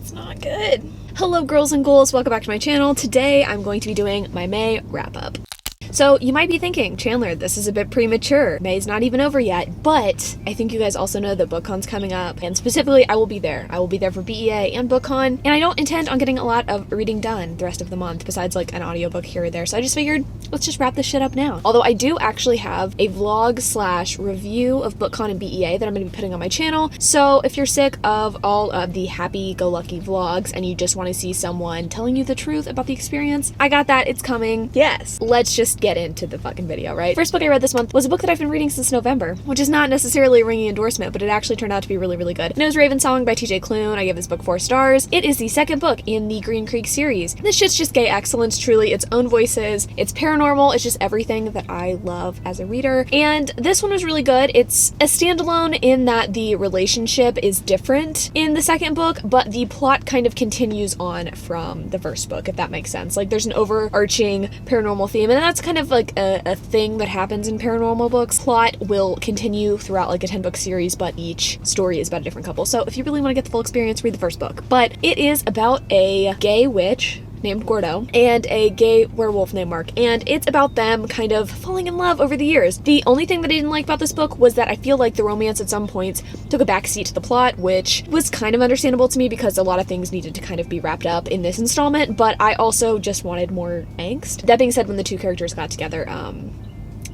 It's not good. Hello girls and ghouls, welcome back to my channel. Today I'm going to be doing my May wrap-up. So you might be thinking, Chandler, this is a bit premature. May's not even over yet, but I think you guys also know that BookCon's coming up, and specifically I will be there. I will be there for BEA and BookCon, and I don't intend on getting a lot of reading done the rest of the month, besides like an audiobook here or there, so I just figured, let's just wrap this shit up now. Although I do actually have a vlog / review of BookCon and BEA that I'm going to be putting on my channel, so if you're sick of all of the happy-go-lucky vlogs and you just want to see someone telling you the truth about the experience, I got that, it's coming. Yes, let's just get into the fucking video, right? First book I read this month was a book that I've been reading since November, which is not necessarily a ringing endorsement, but it actually turned out to be really, really good. And it was Raven Song by TJ Klune. I gave this book 4 stars. It is the second book in the Green Creek series. This shit's just gay excellence, truly. Its own voices, it's paranormal, it's just everything that I love as a reader. And this one was really good. It's a standalone in that the relationship is different in the second book, but the plot kind of continues on from the first book, if that makes sense. Like there's an overarching paranormal theme, and that's kind of like a thing that happens in paranormal books. Plot will continue throughout like a 10-book series, but each story is about a different couple. So if you really want to get the full experience, read the first book. But it is about a gay witch named Gordo and a gay werewolf named Mark, and it's about them kind of falling in love over the years. The only thing that I didn't like about this book was that I feel like the romance at some points took a backseat to the plot, which was kind of understandable to me because a lot of things needed to kind of be wrapped up in this installment, but I also just wanted more angst. That being said, when the two characters got together,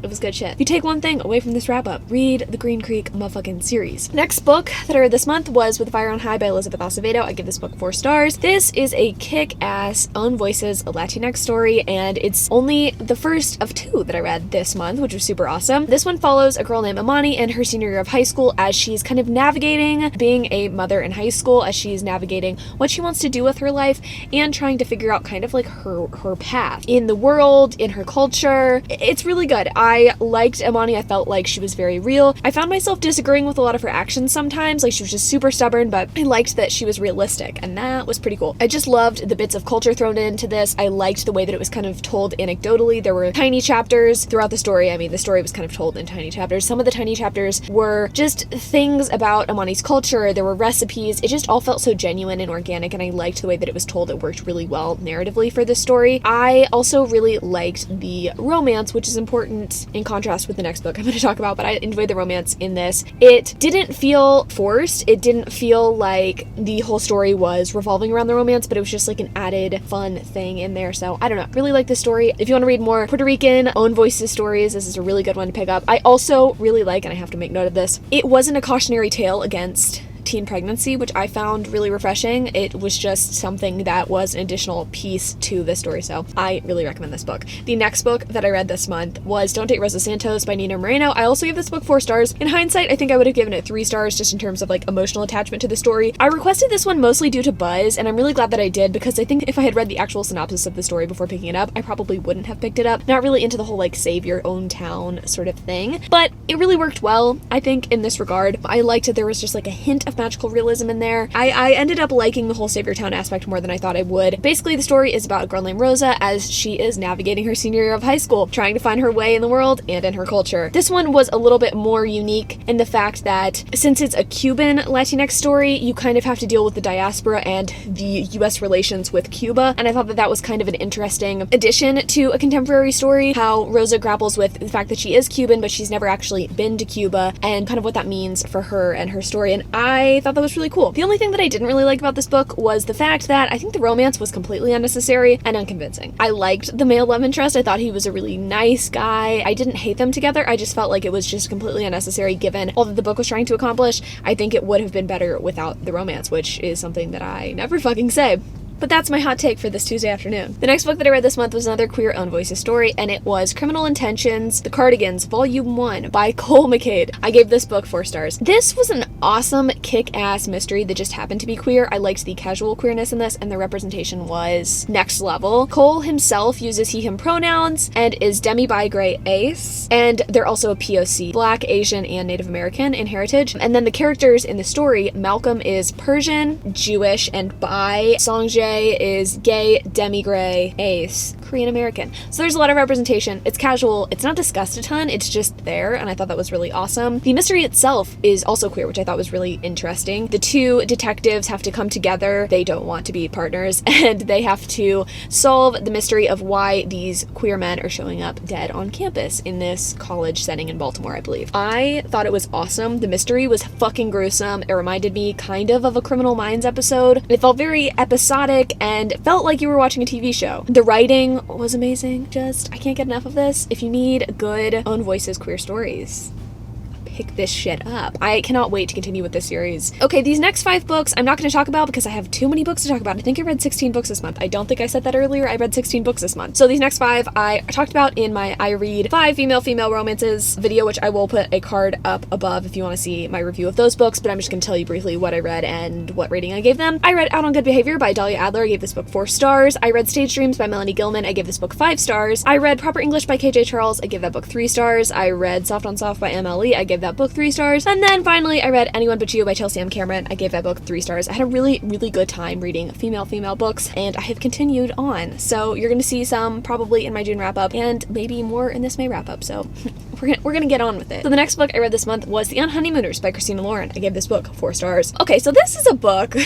it was good shit. If you take one thing away from this wrap-up, read the Green Creek motherfucking series. Next book that I read this month was With Fire on High by Elizabeth Acevedo. I give this book 4 stars. This is a kick-ass, own voices, a Latinx story, and it's only the first of 2 that I read this month, which was super awesome. This one follows a girl named Imani in her senior year of high school as she's kind of navigating being a mother in high school, as she's navigating what she wants to do with her life, and trying to figure out kind of like her path in the world, in her culture. It's really good. I liked Imani. I felt like she was very real. I found myself disagreeing with a lot of her actions sometimes, like she was just super stubborn, but I liked that she was realistic, and that was pretty cool. I just loved the bits of culture thrown into this. I liked the way that it was kind of told anecdotally. There were tiny chapters throughout the story. I mean, the story was kind of told in tiny chapters. Some of the tiny chapters were just things about Imani's culture. There were recipes. It just all felt so genuine and organic, and I liked the way that it was told. It worked really well narratively for this story. I also really liked the romance, which is important in contrast with the next book I'm going to talk about, but I enjoyed the romance in this. It didn't feel forced. It didn't feel like the whole story was revolving around the romance, but it was just like an added fun thing in there. So I don't know, really like this story. If you want to read more Puerto Rican own voices stories, this is a really good one to pick up. I also really like, and I have to make note of this, it wasn't a cautionary tale against teen pregnancy, which I found really refreshing. It was just something that was an additional piece to this story, so I really recommend this book. The next book that I read this month was Don't Date Rosa Santos by Nina Moreno. I also gave this book 4 stars. In hindsight, I think I would have given it 3 stars just in terms of like emotional attachment to the story. I requested this one mostly due to buzz, and I'm really glad that I did, because I think if I had read the actual synopsis of the story before picking it up, I probably wouldn't have picked it up. Not really into the whole like save your own town sort of thing, but it really worked well, I think, in this regard. I liked that there was just like a hint of magical realism in there. I ended up liking the whole save your town aspect more than I thought I would. Basically, the story is about a girl named Rosa as she is navigating her senior year of high school, trying to find her way in the world and in her culture. This one was a little bit more unique in the fact that since it's a Cuban Latinx story, you kind of have to deal with the diaspora and the US relations with Cuba, and I thought that that was kind of an interesting addition to a contemporary story, how Rosa grapples with the fact that she is Cuban, but she's never actually been to Cuba, and kind of what that means for her and her story, and I thought that was really cool. The only thing that I didn't really like about this book was the fact that I think the romance was completely unnecessary and unconvincing. I liked the male love interest. I thought he was a really nice guy. I didn't hate them together. I just felt like it was just completely unnecessary given all that the book was trying to accomplish. I think it would have been better without the romance, which is something that I never fucking say. But that's my hot take for this Tuesday afternoon. The next book that I read this month was another queer own voices story, and it was Criminal Intentions, The Cardigans, Volume 1 by Cole McCade. I gave this book 4 stars. This was an awesome kick-ass mystery that just happened to be queer. I liked the casual queerness in this, and the representation was next level. Cole himself uses he/him pronouns and is demi-bi-gray ace, and they're also a POC, Black, Asian, and Native American in heritage. And then the characters in the story, Malcolm is Persian, Jewish, and bi. Songjae is gay, demi-gray, ace, Korean American. So there's a lot of representation. It's casual. It's not discussed a ton. It's just there, and I thought that was really awesome. The mystery itself is also queer, which I thought was really interesting. The two detectives have to come together. They don't want to be partners, and they have to solve the mystery of why these queer men are showing up dead on campus in this college setting in Baltimore, I believe. I thought it was awesome. The mystery was fucking gruesome. It reminded me kind of a Criminal Minds episode. It felt very episodic and felt like you were watching a TV show. The writing was amazing. I can't get enough of this. If you need good own voices queer stories, pick this shit up. I cannot wait to continue with this series. Okay, these next 5 books I'm not going to talk about because I have too many books to talk about. I think I read 16 books this month. I don't think I said that earlier. I read 16 books this month. So these next 5 I talked about in my I read 5 female romances video, which I will put a card up above if you want to see my review of those books, but I'm just going to tell you briefly what I read and what rating I gave them. I read Out on Good Behavior by Dahlia Adler. I gave this book 4 stars. I read Stage Dreams by Melanie Gilman. I gave this book 5 stars. I read Proper English by KJ Charles. I gave that book 3 stars. I read Soft on Soft by MLE. I gave that book 3 stars. And then finally, I read Anyone But You by Chelsea M. Cameron. I gave that book 3 stars. I had a really, really good time reading female books, and I have continued on. So you're going to see some probably in my June wrap-up, and maybe more in this May wrap-up. So we're gonna get on with it. So the next book I read this month was The Unhoneymooners by Christina Lauren. I gave this book 4 stars. Okay, so this is a book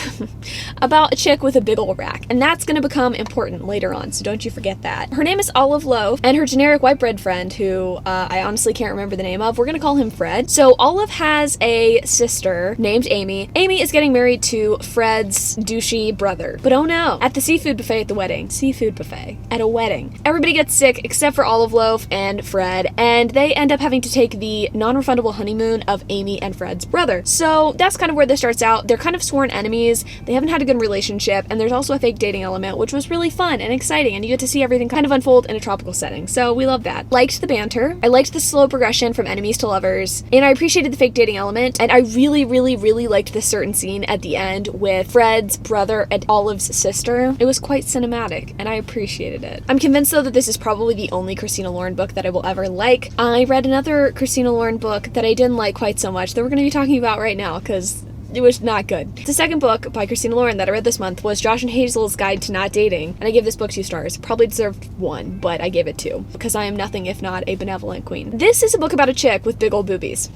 about a chick with a big ol' rack, and that's gonna become important later on, so don't you forget that. Her name is Olive Loaf, and her generic white bread friend, who I honestly can't remember the name of, we're gonna call him Fred. So Olive has a sister named Amy. Amy is getting married to Fred's douchey brother. But oh no, at the seafood buffet at the wedding, seafood buffet at a wedding, everybody gets sick except for Olive Loaf and Fred, and they end up having to take the non-refundable honeymoon of Amy and Fred's brother. So that's kind of where this starts out. They're kind of sworn enemies. They haven't had a good relationship, and there's also a fake dating element, which was really fun and exciting, and you get to see everything kind of unfold in a tropical setting. So we love that. Liked the banter. I liked the slow progression from enemies to lovers, and I appreciated the fake dating element, and I really, really, really liked this certain scene at the end with Fred's brother and Olive's sister. It was quite cinematic, and I appreciated it. I'm convinced, though, that this is probably the only Christina Lauren book that I will ever like. I read another Christina Lauren book that I didn't like quite so much that we're going to be talking about right now, because it was not good. The second book by Christina Lauren that I read this month was Josh and Hazel's Guide to Not Dating, and I gave this book 2 stars. Probably deserved 1, but I gave it 2, because I am nothing if not a benevolent queen. This is a book about a chick with big old boobies.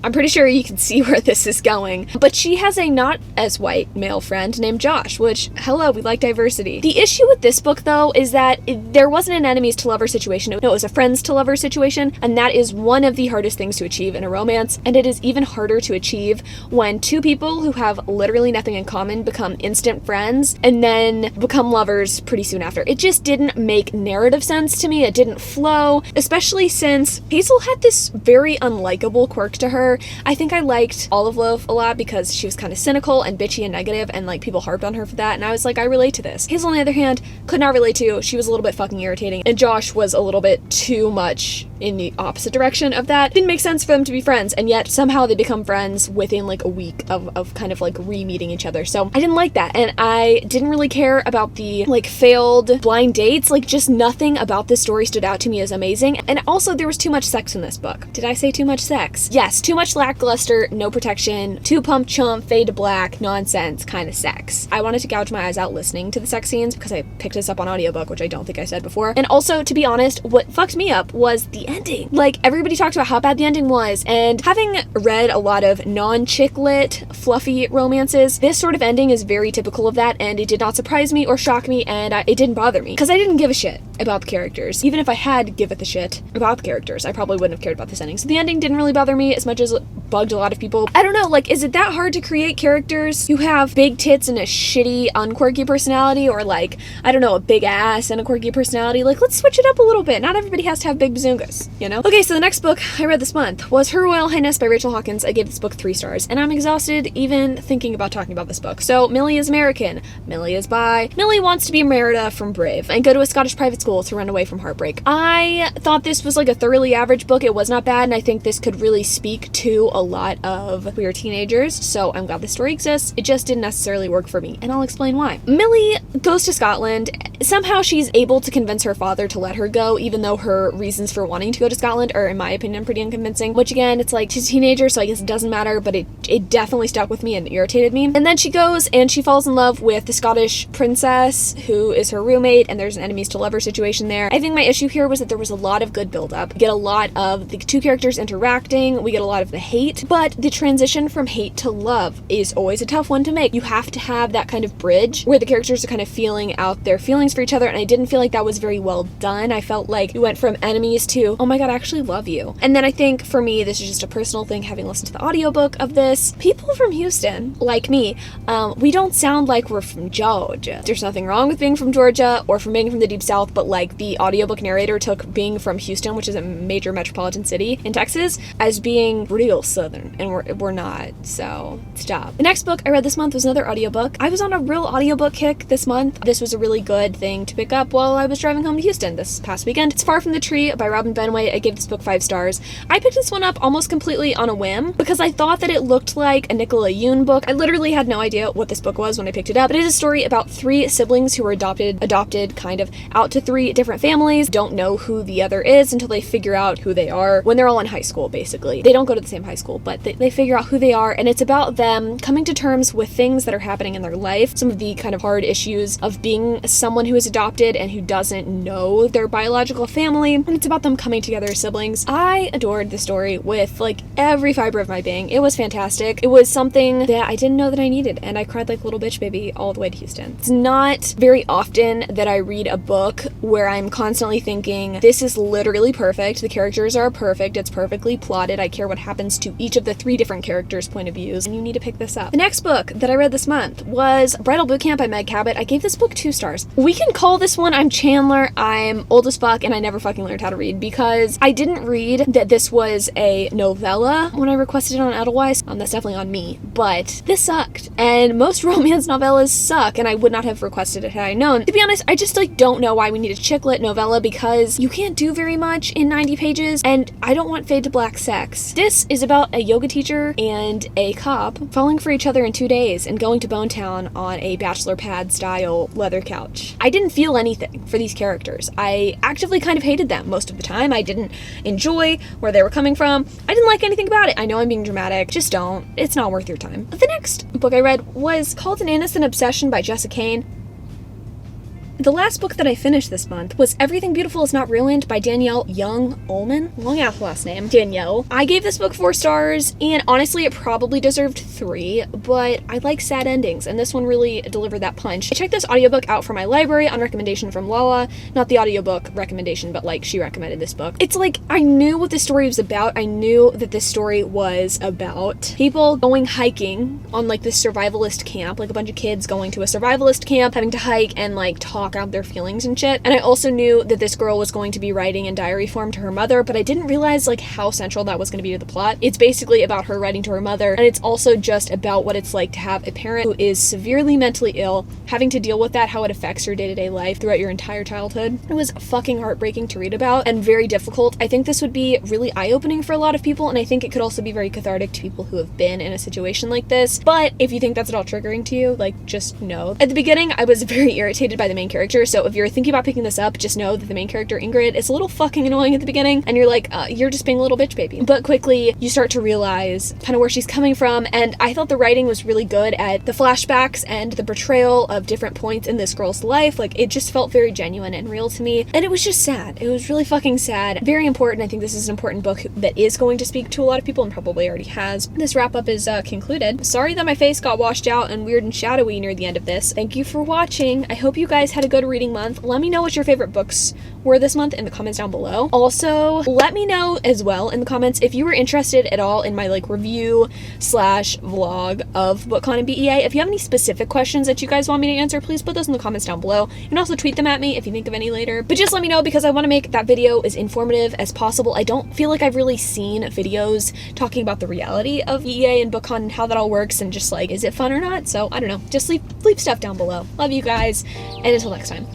I'm pretty sure you can see where this is going. But she has a not as white male friend named Josh, which, hello, we like diversity. The issue with this book, though, is that there wasn't an enemies to lover situation. No, it was a friends to lover situation, and that is one of the hardest things to achieve in a romance, and it is even harder to achieve when 2 people who have literally nothing in common become instant friends and then become lovers pretty soon after. It just didn't make narrative sense to me. It didn't flow, especially since Hazel had this very unlikable quirk to her. I think I liked Olive Loaf a lot because she was kind of cynical and bitchy and negative, and like people harped on her for that, and I was like, I relate to this. Hazel, on the other hand, could not relate to. She was a little bit fucking irritating, and Josh was a little bit too much in the opposite direction of that. It didn't make sense for them to be friends, and yet somehow they become friends within like a week of kind of like re-meeting each other. So I didn't like that, and I didn't really care about the like failed blind dates. Like just nothing about this story stood out to me as amazing, and also there was too much sex in this book. Did I say too much sex? Yes, too much lackluster, no protection, too pump chump, fade to black, nonsense kind of sex. I wanted to gouge my eyes out listening to the sex scenes because I picked this up on audiobook, which I don't think I said before. And also, to be honest, what fucked me up was the ending. Like, everybody talked about how bad the ending was, and having read a lot of non-chick lit, fluffy romances, this sort of ending is very typical of that, and it did not surprise me or shock me, and it didn't bother me, because I didn't give a shit about the characters. Even if I had given a shit about the characters, I probably wouldn't have cared about this ending. So the ending didn't really bother me as much as it bugged a lot of people. I don't know, like, is it that hard to create characters who have big tits and a shitty, unquirky personality, or like, I don't know, a big ass and a quirky personality? Like, let's switch it up a little bit. Not everybody has to have big bazungas, you know? Okay, so the next book I read this month was Her Royal Highness by Rachel Hawkins. I gave this book 3 stars, and I'm exhausted even thinking about talking about this book. So, Millie is American, Millie is bi, Millie wants to be Merida from Brave, and go to a Scottish private school to run away from heartbreak. I thought this was like a thoroughly average book. It was not bad, and I think this could really speak to a a lot of queer teenagers, so I'm glad the story exists. It just didn't necessarily work for me, and I'll explain why. Millie goes to Scotland. Somehow she's able to convince her father to let her go, even though her reasons for wanting to go to Scotland are, in my opinion, pretty unconvincing. Which again, it's like, she's a teenager, so I guess it doesn't matter, but it definitely stuck with me and irritated me. And then she goes and she falls in love with the Scottish princess, who is her roommate, and there's an enemies to lover situation there. I think my issue here was that there was a lot of good build-up. We get a lot of the two characters interacting, we get a lot of the hate, but the transition from hate to love is always a tough one to make. You have to have that kind of bridge where the characters are kind of feeling out their feelings for each other, and I didn't feel like that was very well done. I felt like we went from enemies to, oh my god, I actually love you. And then I think for me, this is just a personal thing, having listened to the audiobook of this, people from Houston, like me, we don't sound like we're from Georgia. There's nothing wrong with being from Georgia or from being from the deep south, but like the audiobook narrator took being from Houston, which is a major metropolitan city in Texas, as being real southern, and we're not, so stop. The next book I read this month was another audiobook. I was on a real audiobook kick this month. This was a really good thing to pick up while I was driving home to Houston this past weekend. It's Far from the Tree by Robin Benway. I gave this book 5 stars. I picked this one up almost completely on a whim because I thought that it looked like a Nicola Yoon book. I literally had no idea what this book was when I picked it up, but it is a story about 3 siblings who were adopted kind of out to 3 different families, don't know who the other is until they figure out who they are when they're all in high school, basically. They don't go to the same high school, but they figure out who they are, and it's about them coming to terms with things that are happening in their life, some of the kind of hard issues of being someone who is adopted and who doesn't know their biological family, and it's about them coming together as siblings. I adored the story with like every fiber of my being. It was fantastic. It was something that I didn't know that I needed, and I cried like a little bitch baby all the way to Houston. It's not very often that I read a book where I'm constantly thinking, this is literally perfect, the characters are perfect, it's perfectly plotted, I care what happens to each of the 3 different characters' point of views, and you need to pick this up. The next book that I read this month was Bridal Bootcamp by Meg Cabot. I gave this book 2 stars. We can call this one, I'm Chandler, I'm old as fuck, and I never fucking learned how to read, because I didn't read that this was a novella when I requested it on Edelweiss. That's definitely on me, but this sucked, and most romance novellas suck, and I would not have requested it had I known. To be honest, I just like don't know why we need a chick lit novella, because you can't do very much in 90 pages, and I don't want fade to black sex. This is about a yoga teacher and a cop falling for each other in 2 days and going to Bone Town on a bachelor pad style leather couch. I didn't feel anything for these characters. I actively kind of hated them most of the time. I didn't enjoy where they were coming from. I didn't like anything about it. I know I'm being dramatic. Just don't. It's not worth your time. The next book I read was called An Innocent Obsession by Jessica Kane. The last book that I finished this month was Everything Beautiful Is Not Ruined by Danielle Young-Ullman. Long-ass last name. Danielle. I gave this book 4 stars, and honestly, it probably deserved 3, but I like sad endings, and this one really delivered that punch. I checked this audiobook out from my library on recommendation from Lala. Not the audiobook recommendation, but like, she recommended this book. It's like, I knew what this story was about. I knew that this story was about people going hiking on like this survivalist camp, like a bunch of kids going to a survivalist camp, having to hike and like talk out their feelings and shit. And I also knew that this girl was going to be writing in diary form to her mother, but I didn't realize like how central that was going to be to the plot. It's basically about her writing to her mother, and it's also just about what it's like to have a parent who is severely mentally ill, having to deal with that, how it affects your day-to-day life throughout your entire childhood. It was fucking heartbreaking to read about and very difficult. I think this would be really eye-opening for a lot of people, and I think it could also be very cathartic to people who have been in a situation like this. But if you think that's at all triggering to you, like, just know. At the beginning, I was very irritated by the main character, so if you're thinking about picking this up, just know that the main character, Ingrid, is a little fucking annoying at the beginning, and you're like, you're just being a little bitch baby. But quickly, you start to realize kind of where she's coming from, and I thought the writing was really good at the flashbacks and the portrayal of different points in this girl's life. Like, it just felt very genuine and real to me, and it was just sad. It was really fucking sad. Very important. I think this is an important book that is going to speak to a lot of people, and probably already has. This wrap-up is concluded. Sorry that my face got washed out and weird and shadowy near the end of this. Thank you for watching. I hope you guys had a good reading month. Let me know what your favorite books were this month in the comments down below. Also, let me know as well in the comments if you were interested at all in my like review slash vlog of BookCon and BEA. If you have any specific questions that you guys want me to answer, please put those in the comments down below. You can also tweet them at me if you think of any later. But just let me know, because I want to make that video as informative as possible. I don't feel like I've really seen videos talking about the reality of BEA and BookCon and how that all works, and just like, is it fun or not? So I don't know. Just leave stuff down below. Love you guys, and until next time.